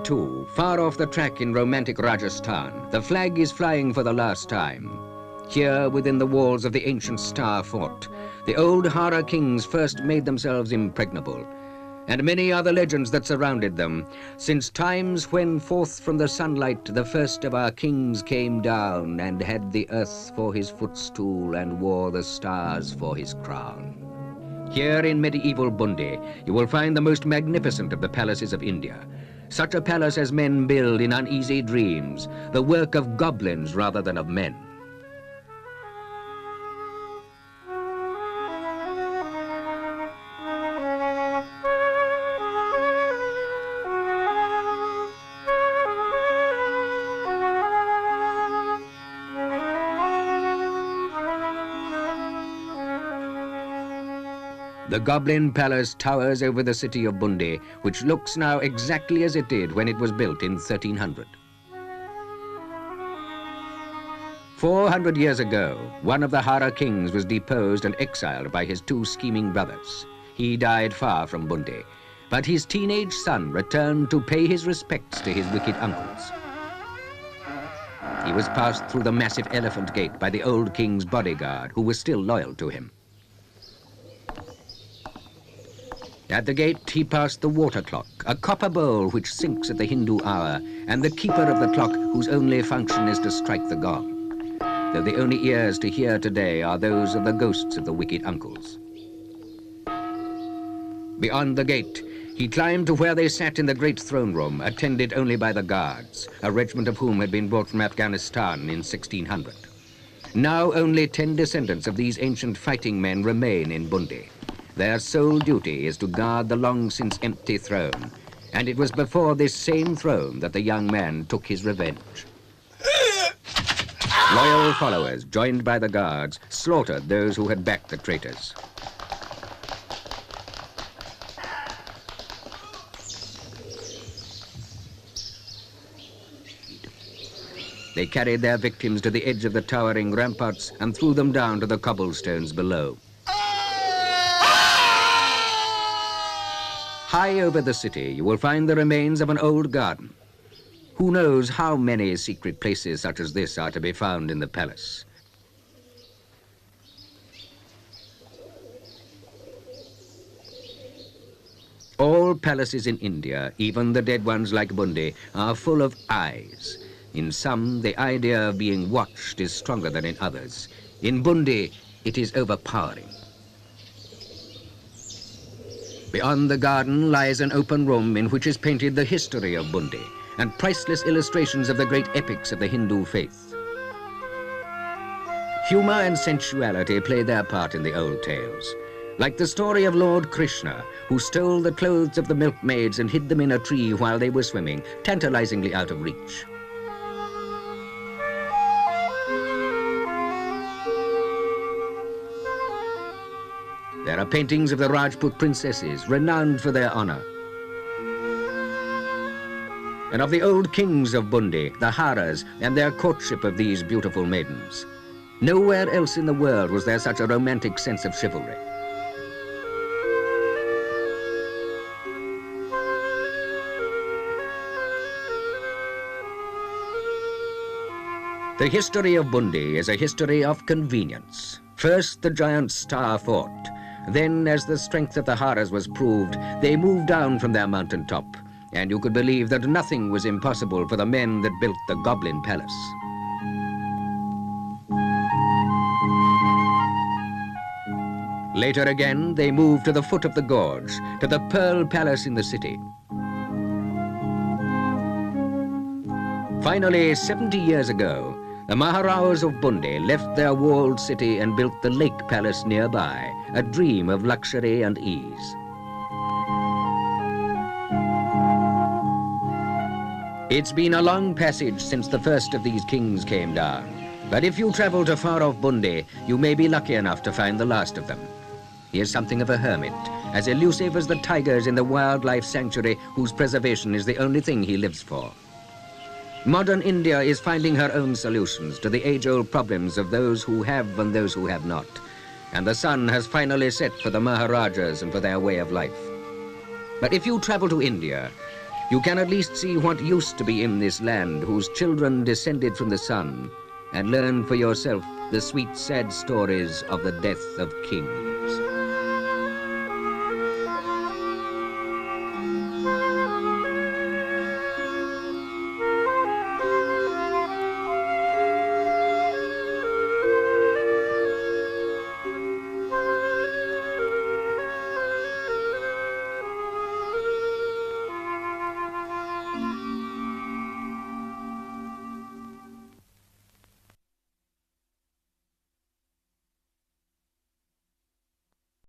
too, far off the track in romantic Rajasthan, the flag is flying for the last time. Here, within the walls of the ancient Star Fort, the old Hara kings first made themselves impregnable, and many are the legends that surrounded them, since times when forth from the sunlight the first of our kings came down and had the earth for his footstool and wore the stars for his crown. Here in medieval Bundi, you will find the most magnificent of the palaces of India. Such a palace as men build in uneasy dreams, the work of goblins rather than of men. The Goblin Palace towers over the city of Bundi, which looks now exactly as it did when it was built in 1300. 400 years ago, one of the Hara kings was deposed and exiled by his two scheming brothers. He died far from Bundi, but his teenage son returned to pay his respects to his wicked uncles. He was passed through the massive elephant gate by the old king's bodyguard, who was still loyal to him. At the gate, he passed the water clock, a copper bowl which sinks at the Hindu hour, and the keeper of the clock, whose only function is to strike the gong, though the only ears to hear today are those of the ghosts of the wicked uncles. Beyond the gate, he climbed to where they sat in the great throne room, attended only by the guards, a regiment of whom had been brought from Afghanistan in 1600. Now only 10 descendants of these ancient fighting men remain in Bundi. Their sole duty is to guard the long-since empty throne, and it was before this same throne that the young man took his revenge. Loyal followers, joined by the guards, slaughtered those who had backed the traitors. They carried their victims to the edge of the towering ramparts and threw them down to the cobblestones below. High over the city, you will find the remains of an old garden. Who knows how many secret places such as this are to be found in the palace? All palaces in India, even the dead ones like Bundi, are full of eyes. In some, the idea of being watched is stronger than in others. In Bundi, it is overpowering. Beyond the garden lies an open room in which is painted the history of Bundi and priceless illustrations of the great epics of the Hindu faith. Humor and sensuality play their part in the old tales, like the story of Lord Krishna, who stole the clothes of the milkmaids and hid them in a tree while they were swimming, tantalizingly out of reach. There are paintings of the Rajput princesses, renowned for their honor, and of the old kings of Bundi, the Haras, and their courtship of these beautiful maidens. Nowhere else in the world was there such a romantic sense of chivalry. The history of Bundi is a history of convenience. First, the giant Star Fort. Then, as the strength of the Haras was proved, they moved down from their mountain top, and you could believe that nothing was impossible for the men that built the Goblin Palace. Later again, they moved to the foot of the gorge, to the Pearl Palace in the city. Finally, 70 years ago, the Maharajas of Bundi left their walled city and built the Lake Palace nearby, a dream of luxury and ease. It's been a long passage since the first of these kings came down, but if you travel to far-off Bundi, you may be lucky enough to find the last of them. He is something of a hermit, as elusive as the tigers in the wildlife sanctuary whose preservation is the only thing he lives for. Modern India is finding her own solutions to the age-old problems of those who have and those who have not. And the sun has finally set for the Maharajas and for their way of life. But if you travel to India, You can at least see what used to be in this land, whose children descended from the sun, and learn for yourself the sweet, sad stories of the death of kings.